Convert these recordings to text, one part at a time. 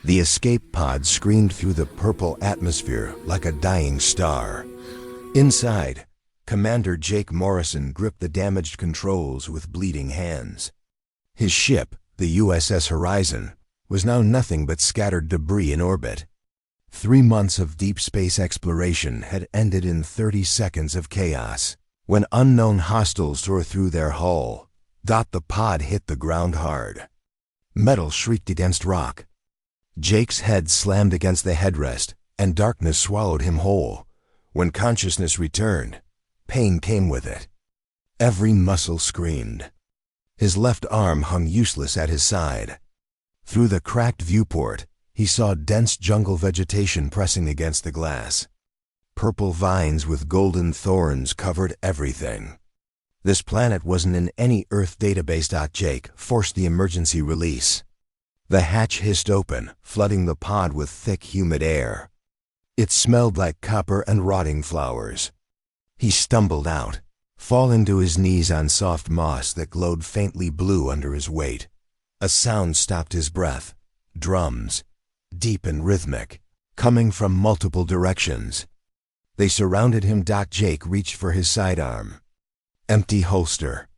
The escape pod screamed through the purple atmosphere like a dying star. Inside, Commander Jake Morrison gripped the damaged controls with bleeding hands. His ship, the USS Horizon, was now nothing but scattered debris in orbit. 3 months of deep space exploration had ended in 30 seconds of chaos. When unknown hostiles tore through their hull, the pod hit the ground hard. Metal shrieked against rock. Jake's head slammed against the headrest, and darkness swallowed him whole. When consciousness returned, pain came with it. Every muscle screamed. His left arm hung useless at his side. Through the cracked viewport, he saw dense jungle vegetation pressing against the glass. Purple vines with golden thorns covered everything. This planet wasn't in any Earth database. Jake forced the emergency release. The hatch hissed open, flooding the pod with thick, humid air. It smelled like copper and rotting flowers. He stumbled out, falling to his knees on soft moss that glowed faintly blue under his weight. A sound stopped his breath. Drums, deep and rhythmic, coming from multiple directions. They surrounded him. Jake reached for his sidearm. Empty holster.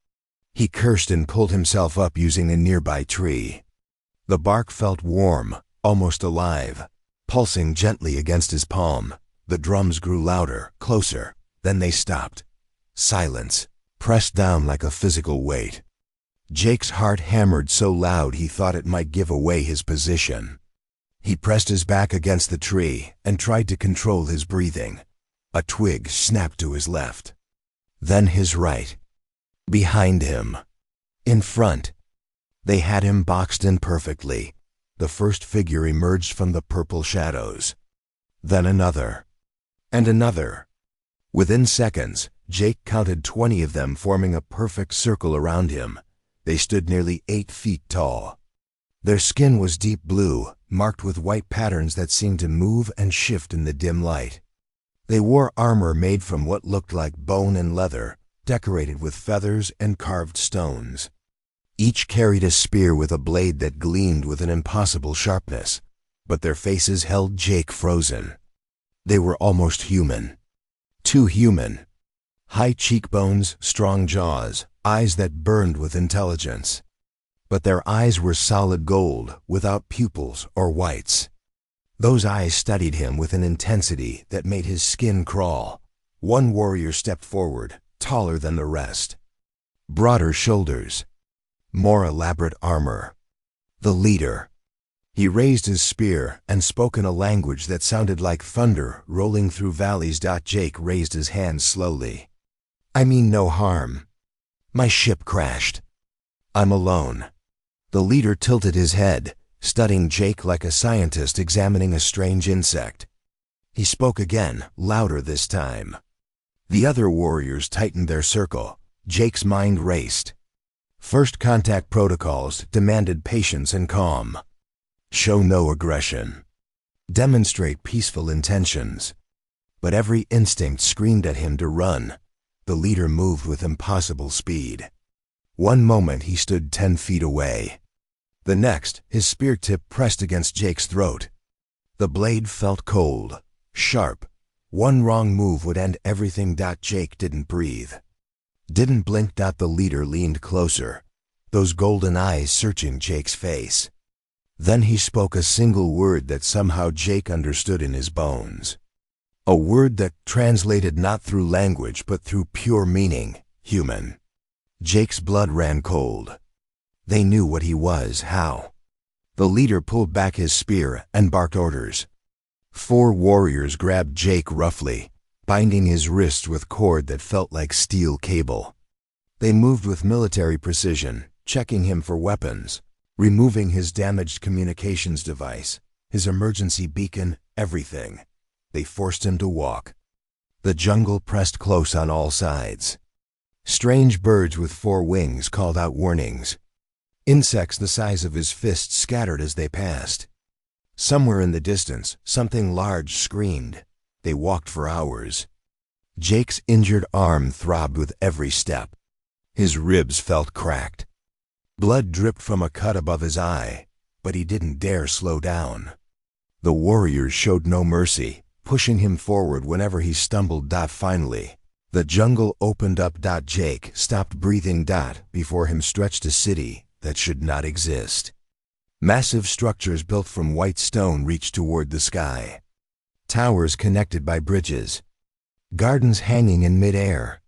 He cursed and pulled himself up using a nearby tree. The bark felt warm, almost alive, pulsing gently against his palm. The drums grew louder, closer. Then they stopped. Silence, pressed down like a physical weight. Jake's heart hammered so loud he thought it might give away his position. He pressed his back against the tree and tried to control his breathing. A twig snapped to his left. Then his right. Behind him. In front. They had him boxed in perfectly. The first figure emerged from the purple shadows. Then another. And another. Within seconds, Jake counted 20 of them forming a perfect circle around him. They stood nearly 8 feet tall. Their skin was deep blue, marked with white patterns that seemed to move and shift in the dim light. They wore armor made from what looked like bone and leather, decorated with feathers and carved stones. Each carried a spear with a blade that gleamed with an impossible sharpness, but their faces held Jake frozen. They were almost human. Too human. High cheekbones, strong jaws, eyes that burned with intelligence. But their eyes were solid gold, without pupils or whites. Those eyes studied him with an intensity that made his skin crawl. One warrior stepped forward, taller than the rest. Broader shoulders. More elaborate armor. The leader. He raised his spear and spoke in a language that sounded like thunder rolling through valleys. Jake raised his hand slowly. I mean no harm. My ship crashed. I'm alone. The leader tilted his head, studying Jake like a scientist examining a strange insect. He spoke again, louder this time. The other warriors tightened their circle. Jake's mind raced. First contact protocols demanded patience and calm. Show no aggression. Demonstrate peaceful intentions. But every instinct screamed at him to run. The leader moved with impossible speed. One moment he stood 10 feet away. The next, his spear tip pressed against Jake's throat. The blade felt cold, sharp. One wrong move would end everything. Jake didn't breathe. Didn't blink. The leader leaned closer, those golden eyes searching Jake's face. Then he spoke a single word that somehow Jake understood in his bones. A word that translated not through language but through pure meaning, human. Jake's blood ran cold. They knew what he was, how. The leader pulled back his spear and barked orders. 4 warriors grabbed Jake roughly, binding his wrists with cord that felt like steel cable. They moved with military precision, checking him for weapons, removing his damaged communications device, his emergency beacon, everything. They forced him to walk. The jungle pressed close on all sides. Strange birds with 4 wings called out warnings. Insects the size of his fist scattered as they passed. Somewhere in the distance, something large screamed. They walked for hours. Jake's injured arm throbbed with every step. His ribs felt cracked. Blood dripped from a cut above his eye. but he didn't dare slow down. The warriors showed no mercy, pushing him forward whenever he stumbled. Finally, the jungle opened up. Jake stopped breathing. Before him stretched a city that should not exist. Massive structures built from white stone reached toward the sky. Towers connected by bridges. Gardens hanging in midair.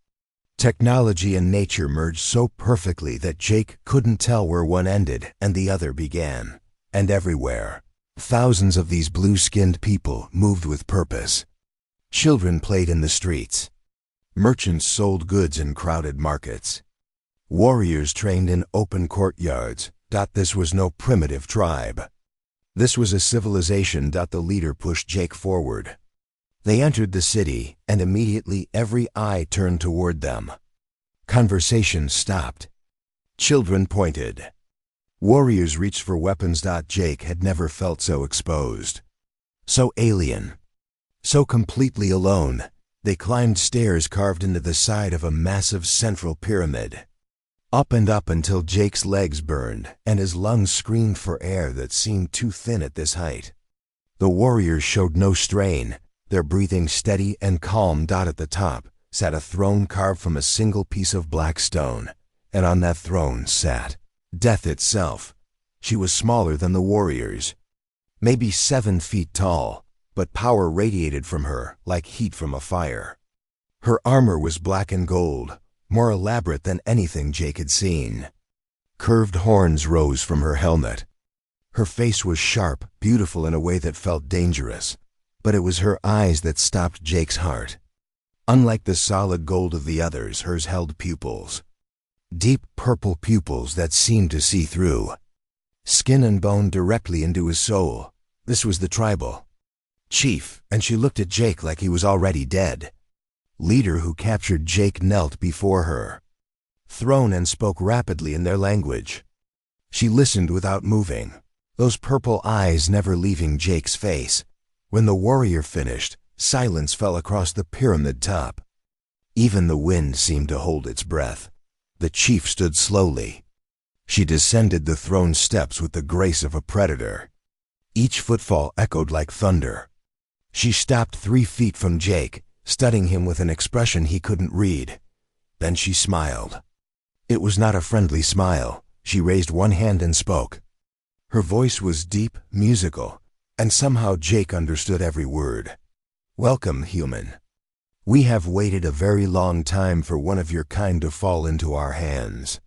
Technology and nature merged so perfectly that Jake couldn't tell where one ended and the other began. And everywhere, thousands of these blue-skinned people moved with purpose. Children played in the streets. Merchants sold goods in crowded markets. Warriors trained in open courtyards. This was no primitive tribe. This was a civilization. The leader pushed Jake forward. They entered the city, and immediately every eye turned toward them. Conversations stopped. Children pointed. Warriors reached for weapons. Jake had never felt so exposed. So alien. So completely alone. They climbed stairs carved into the side of a massive central pyramid. Up and up until Jake's legs burned, and his lungs screamed for air that seemed too thin at this height. The warriors showed no strain, their breathing steady and calm. At the top sat a throne carved from a single piece of black stone, and on that throne sat Death itself. She was smaller than the warriors, maybe 7 feet tall, but power radiated from her like heat from a fire. Her armor was black and gold, more elaborate than anything Jake had seen. Curved horns rose from her helmet. Her face was sharp, beautiful in a way that felt dangerous, but it was her eyes that stopped Jake's heart. Unlike the solid gold of the others, hers held pupils. Deep purple pupils that seemed to see through. Skin and bone directly into his soul. This was the tribal chief, and she looked at Jake like he was already dead. Leader who captured Jake knelt before her, throne, and spoke rapidly in their language. She listened without moving, those purple eyes never leaving Jake's face. When the warrior finished, silence fell across the pyramid top. Even the wind seemed to hold its breath. The chief stood slowly. She descended the throne steps with the grace of a predator. Each footfall echoed like thunder. She stopped 3 feet from Jake, studying him with an expression he couldn't read. Then she smiled. It was not a friendly smile. She raised one hand and spoke. Her voice was deep, musical, and somehow Jake understood every word. Welcome, human. We have waited a very long time for one of your kind to fall into our hands.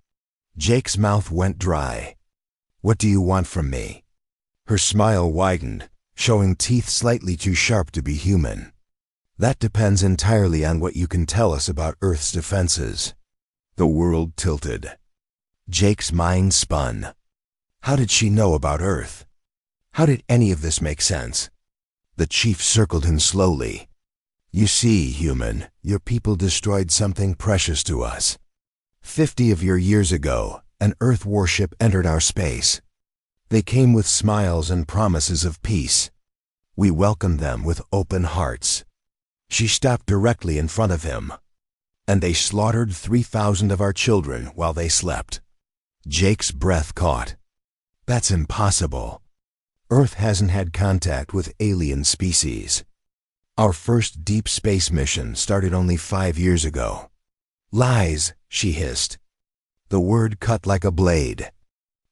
Jake's mouth went dry. What do you want from me? Her smile widened, showing teeth slightly too sharp to be human. That depends entirely on what you can tell us about Earth's defenses. The world tilted. Jake's mind spun. How did she know about Earth? How did any of this make sense? The chief circled him slowly. You see, human, your people destroyed something precious to us. 50 of your years ago, an Earth warship entered our space. They came with smiles and promises of peace. We welcomed them with open hearts. She stopped directly in front of him. And they slaughtered 3,000 of our children while they slept. Jake's breath caught. That's impossible. Earth hasn't had contact with alien species. Our first deep space mission started only 5 years ago. Lies, she hissed. The word cut like a blade.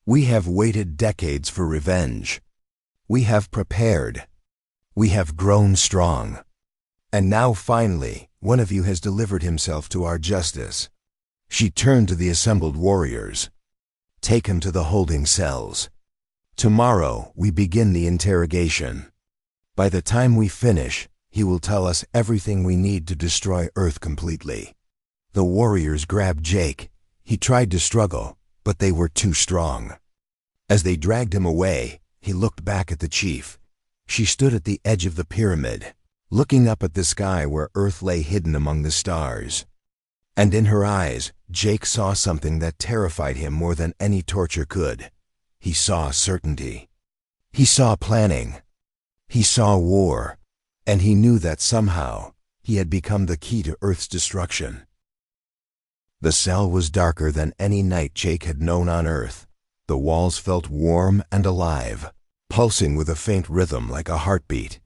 We have waited decades for revenge. We have prepared. We have grown strong. And now finally, one of you has delivered himself to our justice. She turned to the assembled warriors. Take him to the holding cells. Tomorrow we begin the interrogation. By the time we finish, he will tell us everything we need to destroy Earth completely. The warriors grabbed Jake. He tried to struggle, but they were too strong. As they dragged him away, he looked back at the chief. She stood at the edge of the pyramid, looking up at the sky where Earth lay hidden among the stars. And in her eyes, Jake saw something that terrified him more than any torture could. He saw certainty. He saw planning. He saw war. And he knew that somehow, he had become the key to Earth's destruction. The cell was darker than any night Jake had known on Earth. The walls felt warm and alive, pulsing with a faint rhythm like a heartbeat.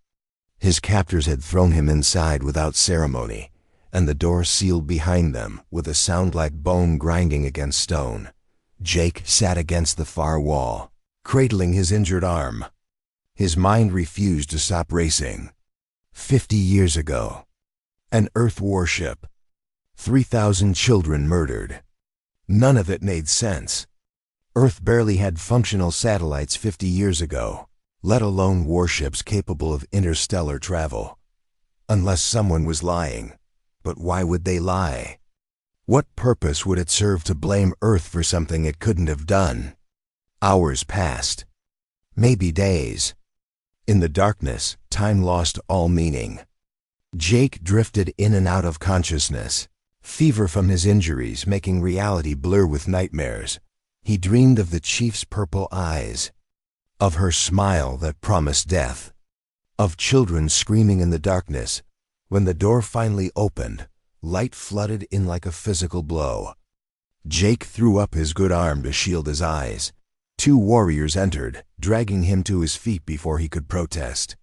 His captors had thrown him inside without ceremony, and the door sealed behind them with a sound like bone grinding against stone. Jake sat against the far wall, cradling his injured arm. His mind refused to stop racing. 50 years ago. An Earth warship. 3,000 children murdered. None of it made sense. Earth barely had functional satellites 50 years ago, let alone warships capable of interstellar travel. Unless someone was lying. But why would they lie? What purpose would it serve to blame Earth for something it couldn't have done? Hours passed. Maybe days. In the darkness, time lost all meaning. Jake drifted in and out of consciousness, fever from his injuries making reality blur with nightmares. He dreamed of the chief's purple eyes, of her smile that promised death, of children screaming in the darkness. When the door finally opened, light flooded in like a physical blow. Jake threw up his good arm to shield his eyes. 2 warriors entered, dragging him to his feet before he could protest.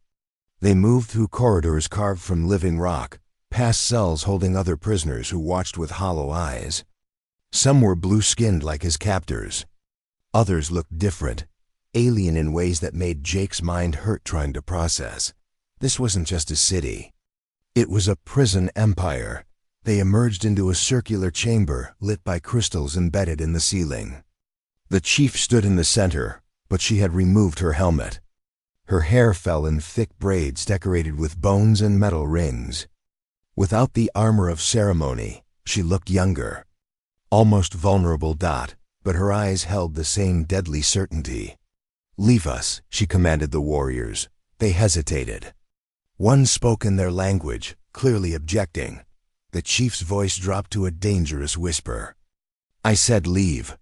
They moved through corridors carved from living rock, past cells holding other prisoners who watched with hollow eyes. Some were blue-skinned like his captors. Others looked different, alien in ways that made Jake's mind hurt trying to process. This wasn't just a city. It was a prison empire. They emerged into a circular chamber lit by crystals embedded in the ceiling. The chief stood in the center, but she had removed her helmet. Her hair fell in thick braids decorated with bones and metal rings. Without the armor of ceremony, she looked younger. Almost vulnerable, but her eyes held the same deadly certainty. "Leave us," she commanded the warriors. They hesitated. One spoke in their language, clearly objecting. The chief's voice dropped to a dangerous whisper. "I said leave."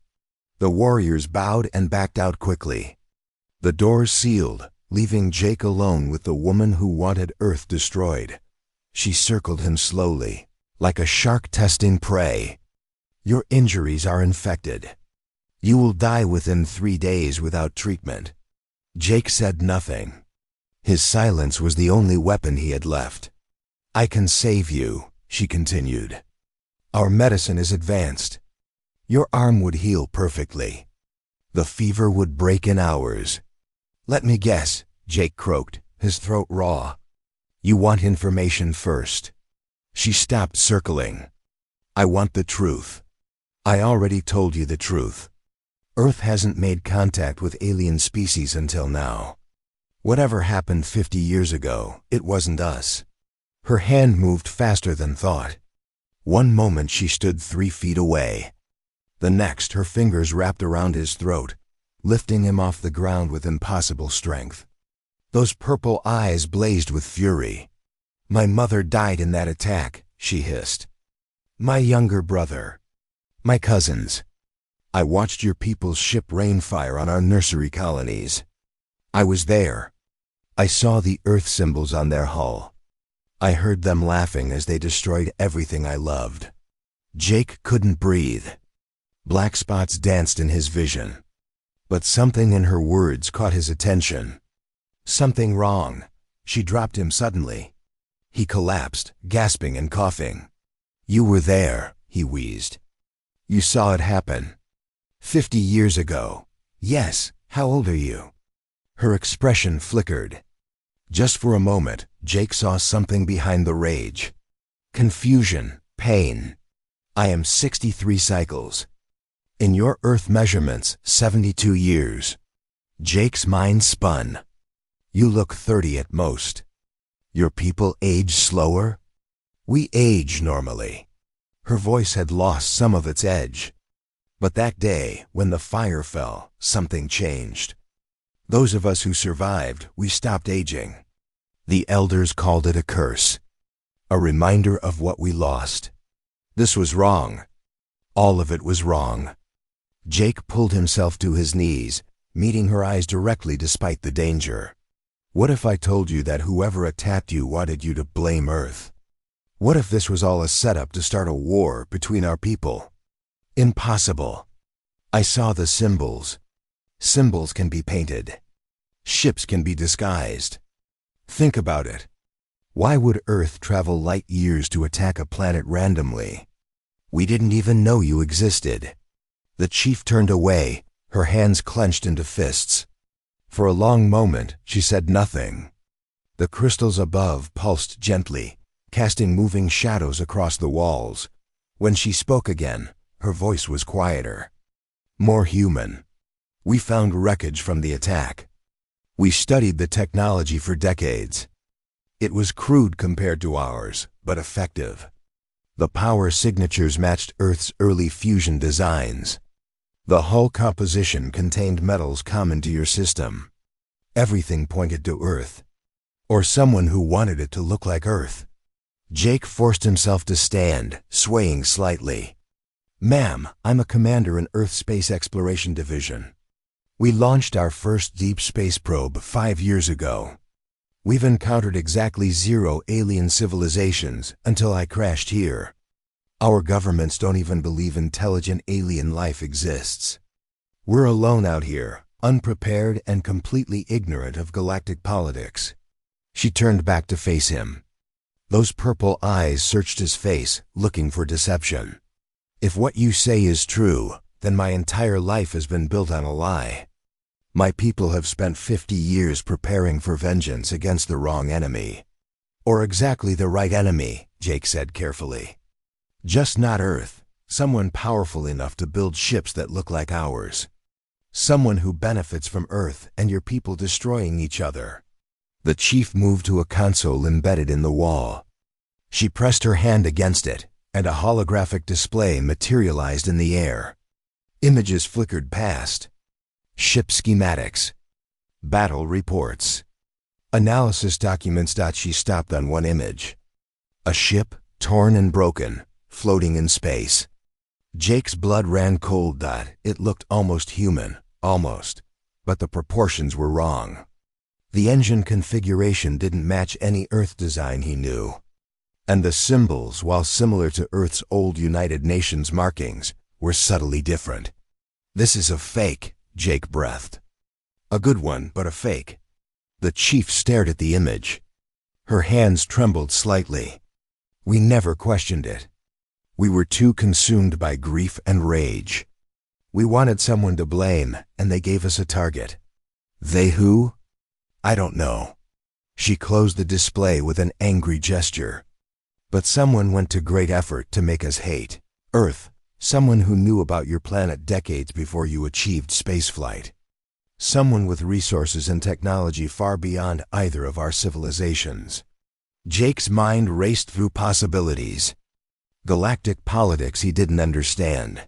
The warriors bowed and backed out quickly. The doors sealed, leaving Jake alone with the woman who wanted Earth destroyed. She circled him slowly, like a shark testing prey. "Your injuries are infected. You will die within 3 days without treatment." Jake said nothing. His silence was the only weapon he had left. "I can save you," she continued. "Our medicine is advanced. Your arm would heal perfectly. The fever would break in hours." "Let me guess," Jake croaked, his throat raw. "You want information first." She stopped circling. "I want the truth." "I already told you the truth. Earth hasn't made contact with alien species until now. Whatever happened 50 years ago, it wasn't us." Her hand moved faster than thought. One moment she stood 3 feet away. The next, her fingers wrapped around his throat, lifting him off the ground with impossible strength. Those purple eyes blazed with fury. "My mother died in that attack," she hissed. "My younger brother. My cousins. I watched your people's ship rain fire on our nursery colonies. I was there. I saw the Earth symbols on their hull. I heard them laughing as they destroyed everything I loved." Jake couldn't breathe. Black spots danced in his vision. But something in her words caught his attention. Something wrong. She dropped him suddenly. He collapsed, gasping and coughing. "You were there," he wheezed. "You saw it happen. 50 years ago." "Yes, how old are you?" Her expression flickered. Just for a moment, Jake saw something behind the rage. Confusion, pain. "I am 63 cycles. In your Earth measurements, 72 years. Jake's mind spun. "You look 30 at most. Your people age slower?" "We age normally." Her voice had lost some of its edge. But that day, when the fire fell, something changed. Those of us who survived, we stopped aging. The elders called it a curse. A reminder of what we lost. This was wrong. All of it was wrong. Jake pulled himself to his knees, meeting her eyes directly despite the danger. "What if I told you that whoever attacked you wanted you to blame Earth? What if this was all a setup to start a war between our people?" "Impossible." "I saw the symbols. Symbols can be painted. Ships can be disguised. Think about it. Why would Earth travel light years to attack a planet randomly? We didn't even know you existed. The chief turned away, her hands clenched into fists. For a long moment, she said nothing. The crystals above pulsed gently, casting moving shadows across the walls. When she spoke again, her voice was quieter. More human. We found wreckage from the attack. We studied the technology for decades. It was crude compared to ours, but effective. The power signatures matched Earth's early fusion designs. The hull composition contained metals common to your system. Everything pointed to Earth, or someone who wanted it to look like Earth. Jake forced himself to stand, swaying slightly. "Ma'am, I'm a commander in Earth Space Exploration Division. We launched our first deep space probe 5 years ago. We've encountered exactly 0 alien civilizations until I crashed here. Our governments don't even believe intelligent alien life exists. We're alone out here, unprepared and completely ignorant of galactic politics." She turned back to face him. Those purple eyes searched his face, looking for deception. "If what you say is true, then my entire life has been built on a lie. My people have spent 50 years preparing for vengeance against the wrong enemy." "Or exactly the right enemy," Jake said carefully. "Just not Earth. Someone powerful enough to build ships that look like ours. Someone who benefits from Earth and your people destroying each other." The chief moved to a console embedded in the wall. She pressed her hand against it, and a holographic display materialized in the air. Images flickered past. Ship schematics. Battle reports. Analysis documents. She stopped on one image. A ship, torn and broken, floating in space. Jake's blood ran cold. It looked almost human, almost, but the proportions were wrong. The engine configuration didn't match any Earth design he knew. And the symbols, while similar to Earth's old United Nations markings, were subtly different. "This is a fake," Jake breathed. "A good one, but a fake." The chief stared at the image. Her hands trembled slightly. "We never questioned it. We were too consumed by grief and rage. We wanted someone to blame, and they gave us a target." "They who?" "I don't know." She closed the display with an angry gesture. "But someone went to great effort to make us hate Earth. Someone who knew about your planet decades before you achieved spaceflight. Someone with resources and technology far beyond either of our civilizations." Jake's mind raced through possibilities. Galactic politics he didn't understand.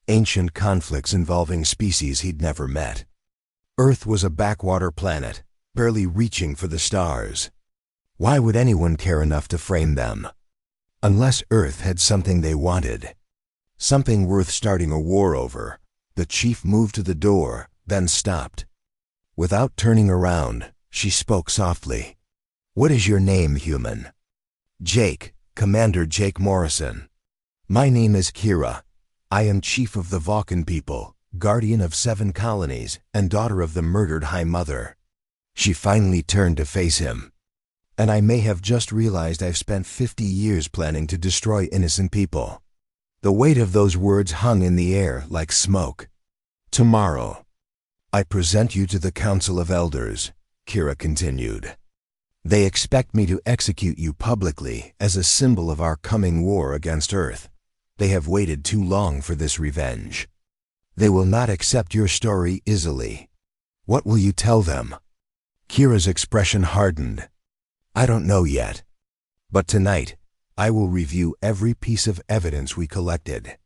Ancient conflicts involving species he'd never met. Earth was a backwater planet, barely reaching for the stars. Why would anyone care enough to frame them? Unless Earth had something they wanted. Something worth starting a war over. The chief moved to the door, then stopped. Without turning around, she spoke softly. "What is your name, human?" "Jake, Commander Jake Morrison." "My name is Kira. I am chief of the Valken people, guardian of 7 colonies, and daughter of the murdered High Mother." She finally turned to face him. "And I may have just realized I've spent 50 years planning to destroy innocent people." The weight of those words hung in the air like smoke. "Tomorrow, I present you to the Council of Elders," Kira continued. "They expect me to execute you publicly as a symbol of our coming war against Earth. They have waited too long for this revenge. They will not accept your story easily. What will you tell them?" Kira's expression hardened. "I don't know yet. But tonight, I will review every piece of evidence we collected.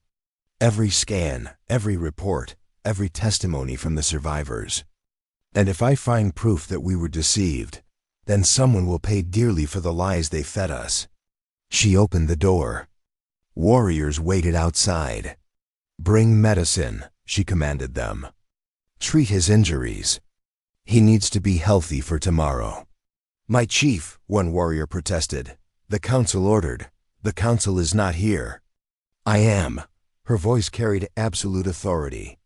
Every scan, every report, every testimony from the survivors. And if I find proof that we were deceived, then someone will pay dearly for the lies they fed us." She opened the door. Warriors waited outside. "Bring medicine," she commanded them. "Treat his injuries. He needs to be healthy for tomorrow." "My chief," one warrior protested. "The council ordered. The council is not here." "I am." Her voice carried absolute authority.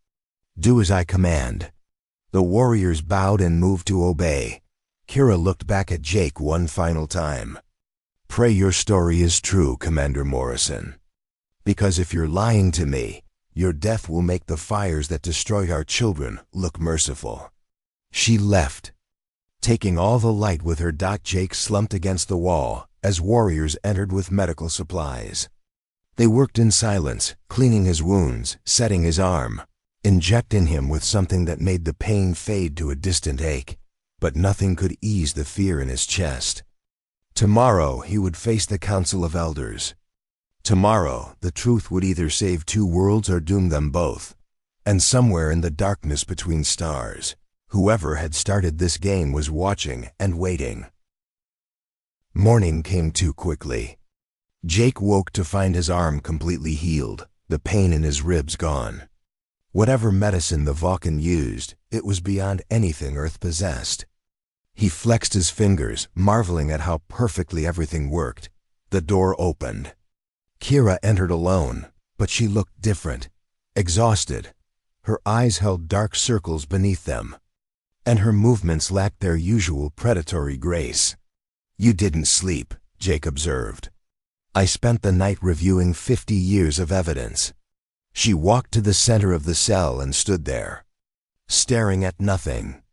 "Do as I command." The warriors bowed and moved to obey. Kira looked back at Jake one final time. "Pray your story is true, Commander Morrison. Because if you're lying to me, your death will make the fires that destroy our children look merciful." She left, taking all the light with her. Jake slumped against the wall as warriors entered with medical supplies. They worked in silence, cleaning his wounds, setting his arm, injecting him with something that made the pain fade to a distant ache, but nothing could ease the fear in his chest. Tomorrow he would face the Council of Elders. Tomorrow the truth would either save two worlds or doom them both. And somewhere in the darkness between stars, whoever had started this game was watching and waiting. Morning came too quickly. Jake woke to find his arm completely healed, the pain in his ribs gone. Whatever medicine the Valken used, it was beyond anything Earth possessed. He flexed his fingers, marveling at how perfectly everything worked. The door opened. Kira entered alone, but she looked different, exhausted. Her eyes held dark circles beneath them, and her movements lacked their usual predatory grace. "You didn't sleep," Jake observed. "I spent the night reviewing 50 years of evidence." She walked to the center of the cell and stood there, staring at nothing.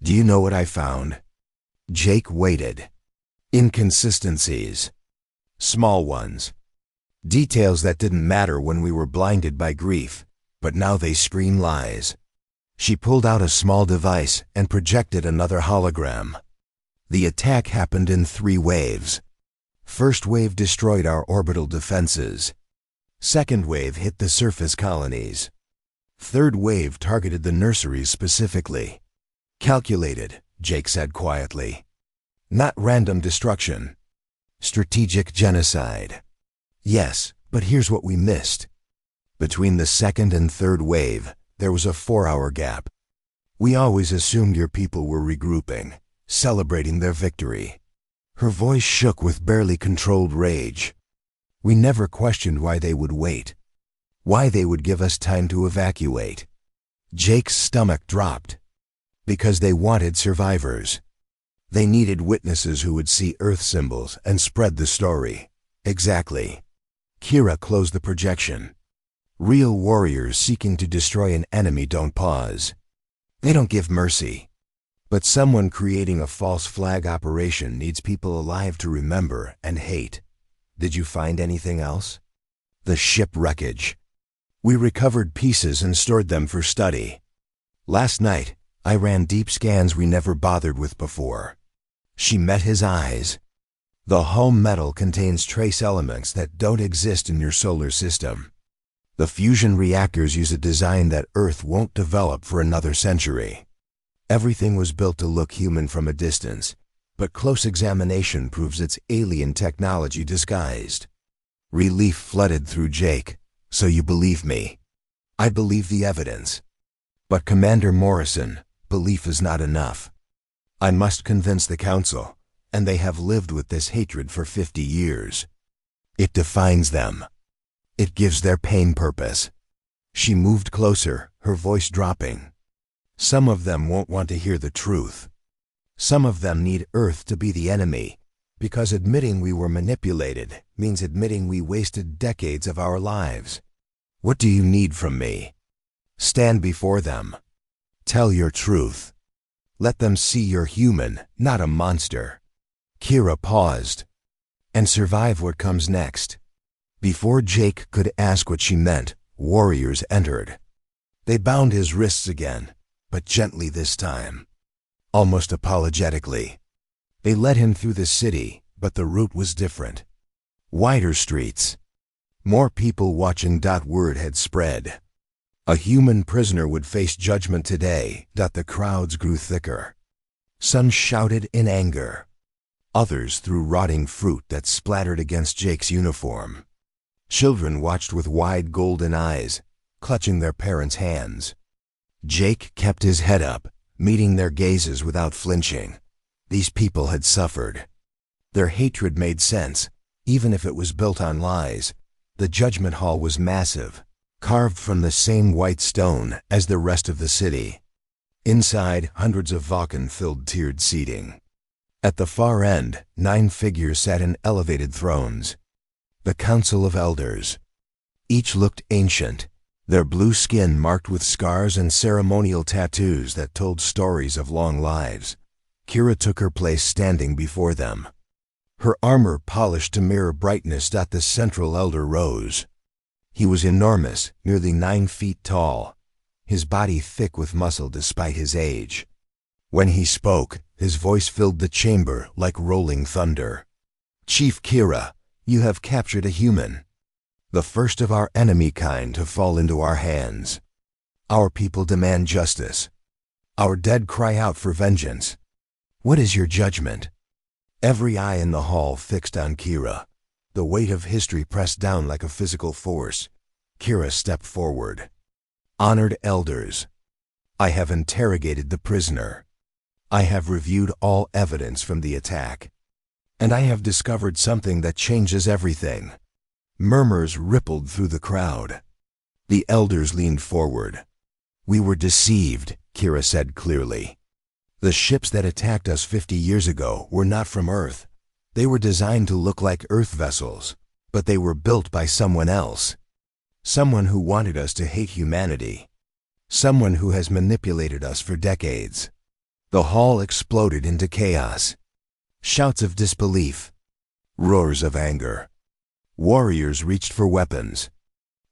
"Do you know what I found?" Jake waited. Inconsistencies. Small ones. Details that didn't matter when we were blinded by grief, but now they scream lies. She pulled out a small device and projected another hologram. The attack happened in 3 waves. First wave destroyed our orbital defenses. Second wave hit the surface colonies. Third wave targeted the nurseries specifically. "Calculated," Jake said quietly. "Not random destruction. Strategic genocide." "Yes, but here's what we missed. Between the second and third wave, there was a 4-hour gap. We always assumed your people were regrouping, celebrating their victory." Her voice shook with barely controlled rage. "We never questioned why they would wait, why they would give us time to evacuate." Jake's stomach dropped. Because they wanted survivors. They needed witnesses who would see Earth symbols and spread the story. Exactly. Kira closed the projection. Real warriors seeking to destroy an enemy don't pause. They don't give mercy. But someone creating a false flag operation needs people alive to remember and hate. Did you find anything else? The ship wreckage. We recovered pieces and stored them for study. Last night, I ran deep scans we never bothered with before. She met his eyes. The hull metal contains trace elements that don't exist in your solar system. The fusion reactors use a design that Earth won't develop for another century. Everything was built to look human from a distance, but close examination proves it's alien technology disguised. Relief flooded through Jake. "So you believe me?" "I believe the evidence. But Commander Morrison, belief is not enough. I must convince the Council, and they have lived with this hatred for 50 years. It defines them. It gives their pain purpose." She moved closer, her voice dropping. "Some of them won't want to hear the truth. Some of them need Earth to be the enemy, because admitting we were manipulated means admitting we wasted decades of our lives. What do you need from me? Stand before them. Tell your truth. Let them see you're human, not a monster." Kira paused. "And survive what comes next." Before Jake could ask what she meant, warriors entered. They bound his wrists again, but gently this time, almost apologetically. They led him through the city, but the route was different. Wider streets. More people watching. Word had spread. A human prisoner would face judgment today. The crowds grew thicker. Some shouted in anger. Others threw rotting fruit that splattered against Jake's uniform. Children watched with wide golden eyes, clutching their parents' hands. Jake kept his head up, meeting their gazes without flinching. These people had suffered. Their hatred made sense, even if it was built on lies. The judgment hall was massive, carved from the same white stone as the rest of the city. Inside, hundreds of Valken filled tiered seating. At the far end, 9 figures sat in elevated thrones. The Council of Elders. Each looked ancient, their blue skin marked with scars and ceremonial tattoos that told stories of long lives. Kira took her place standing before them. Her armor polished to mirror brightness. The central elder rose. He was enormous, nearly 9 feet tall, his body thick with muscle despite his age. When he spoke, his voice filled the chamber like rolling thunder. "Chief Kira, you have captured a human. The first of our enemy kind to fall into our hands. Our people demand justice. Our dead cry out for vengeance. What is your judgment?" Every eye in the hall fixed on Kira. The weight of history pressed down like a physical force. Kira stepped forward. "Honored elders, I have interrogated the prisoner. I have reviewed all evidence from the attack. And I have discovered something that changes everything." Murmurs rippled through the crowd. The elders leaned forward. "We were deceived," Kira said clearly. "The ships that attacked us 50 years ago were not from Earth. They were designed to look like Earth vessels, but they were built by someone else. Someone who wanted us to hate humanity. Someone who has manipulated us for decades." The hall exploded into chaos. Shouts of disbelief. Roars of anger. Warriors reached for weapons.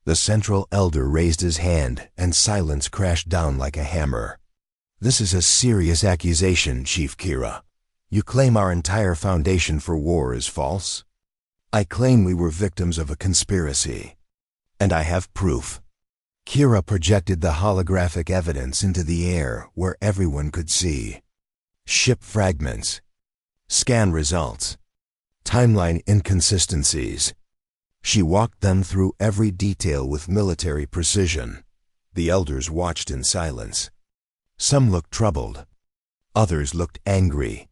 The central elder raised his hand, and silence crashed down like a hammer. "This is a serious accusation, Chief Kira. You claim our entire foundation for war is false? I claim we were victims of a conspiracy. And I have proof." Kira projected the holographic evidence into the air where everyone could see. Ship fragments. Scan results. Timeline inconsistencies. She walked them through every detail with military precision. The elders watched in silence. Some looked troubled. Others looked angry.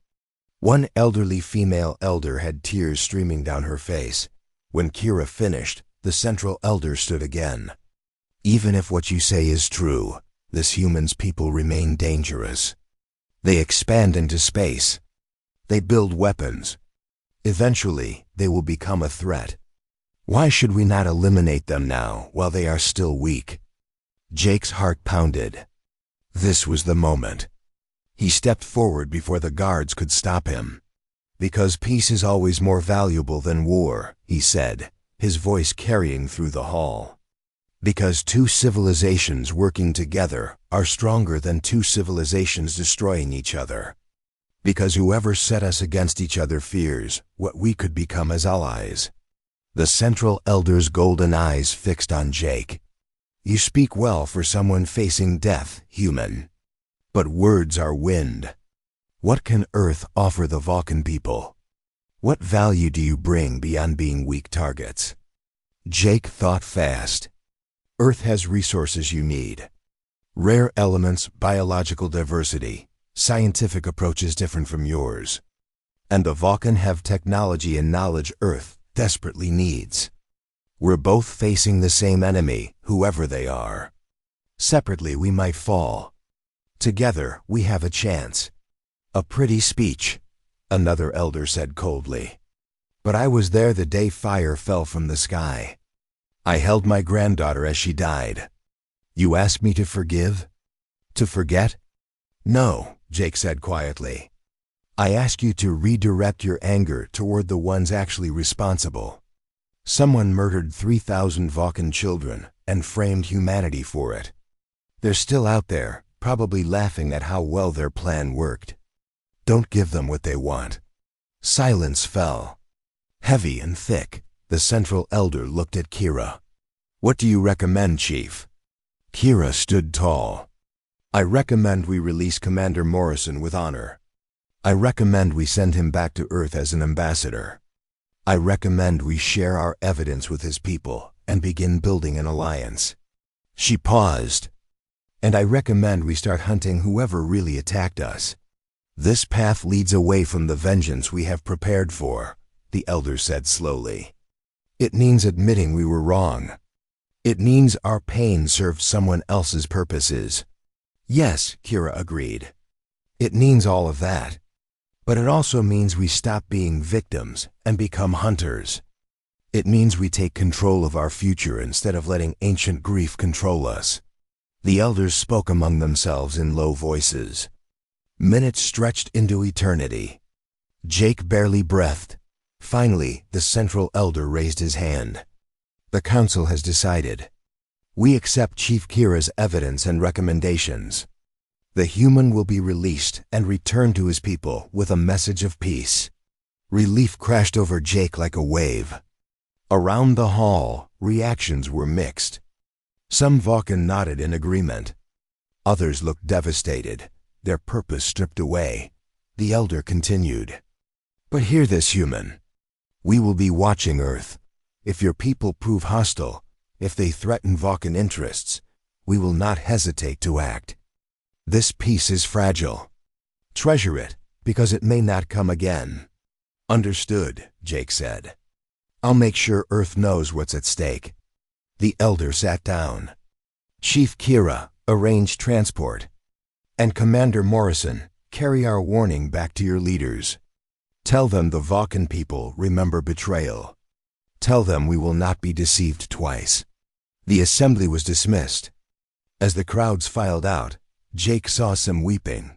One elderly female elder had tears streaming down her face. When Kira finished, the central elder stood again. "Even if what you say is true, this human's people remain dangerous. They expand into space. They build weapons. Eventually, they will become a threat. Why should we not eliminate them now while they are still weak?" Jake's heart pounded. This was the moment. He stepped forward before the guards could stop him. "Because peace is always more valuable than war," he said, his voice carrying through the hall. "Because 2 civilizations working together are stronger than 2 civilizations destroying each other. Because whoever set us against each other fears what we could become as allies." The central elder's golden eyes fixed on Jake. "You speak well for someone facing death, human. But words are wind. What can Earth offer the Valken people? What value do you bring beyond being weak targets?" Jake thought fast. "Earth has resources you need. Rare elements, biological diversity, scientific approaches different from yours. And the Valken have technology and knowledge Earth desperately needs. We're both facing the same enemy, whoever they are. Separately we might fall. Together we have a chance." "A pretty speech," another elder said coldly. "But I was there the day fire fell from the sky. I held my granddaughter as she died. You asked me to forgive? To forget?" "No," Jake said quietly. "I ask you to redirect your anger toward the ones actually responsible. Someone murdered 3,000 Valken children and framed humanity for it. They're still out there, probably laughing at how well their plan worked. Don't give them what they want." Silence fell. Heavy and thick, the central elder looked at Kira. "What do you recommend, Chief?" Kira stood tall. "I recommend we release Commander Morrison with honor. I recommend we send him back to Earth as an ambassador. I recommend we share our evidence with his people and begin building an alliance." She paused. "And I recommend we start hunting whoever really attacked us. This path leads away from the vengeance we have prepared for," the elder said slowly. "It means admitting we were wrong. It means our pain served someone else's purposes. Yes, Kira agreed. It means all of that. But it also means we stop being victims and become hunters. It means we take control of our future instead of letting ancient grief control us. The elders spoke among themselves in low voices. Minutes stretched into eternity. Jake barely breathed. Finally, the central elder raised his hand. The council has decided. We accept Chief Kira's evidence and recommendations. The human will be released and returned to his people with a message of peace. Relief crashed over Jake like a wave. Around the hall, reactions were mixed. Some Valken nodded in agreement. Others looked devastated, their purpose stripped away. The elder continued. But hear this, human. We will be watching Earth. If your people prove hostile, if they threaten Valken interests, we will not hesitate to act. This peace is fragile. Treasure it, because it may not come again. Understood, Jake said. I'll make sure Earth knows what's at stake. The elder sat down. Chief Kira, arrange transport. And Commander Morrison, carry our warning back to your leaders. Tell them the Valken people remember betrayal. Tell them we will not be deceived twice. The assembly was dismissed. As the crowds filed out, Jake saw some weeping.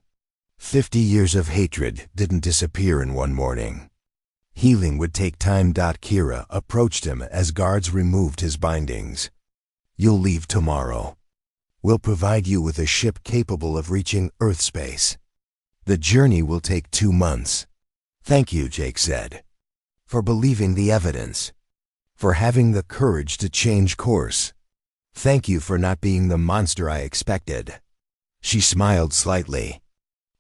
50 years of hatred didn't disappear in one morning. Healing would take time. Kira approached him as guards removed his bindings. You'll leave tomorrow. We'll provide you with a ship capable of reaching Earth space. The journey will take 2 months. Thank you, Jake said, for believing the evidence, for having the courage to change course. Thank you for not being the monster I expected. She smiled slightly.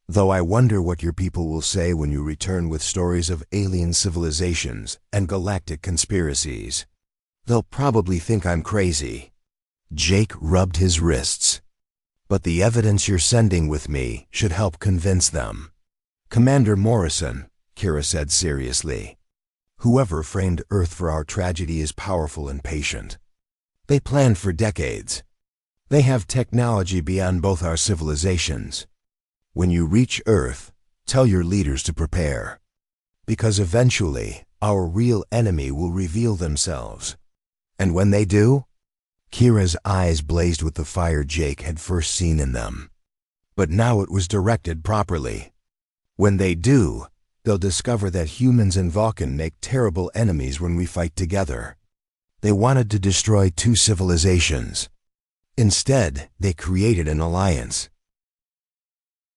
Though I wonder what your people will say when you return with stories of alien civilizations and galactic conspiracies. They'll probably think I'm crazy. Jake rubbed his wrists. But the evidence you're sending with me should help convince them. Commander Morrison, Kira said seriously. Whoever framed Earth for our tragedy is powerful and patient. They planned for decades. They have technology beyond both our civilizations. When you reach Earth, tell your leaders to prepare. Because eventually, our real enemy will reveal themselves. And when they do, Kira's eyes blazed with the fire Jake had first seen in them. But now it was directed properly. When they do, they'll discover that humans and Valken make terrible enemies when we fight together. They wanted to destroy 2 civilizations. Instead, they created an alliance.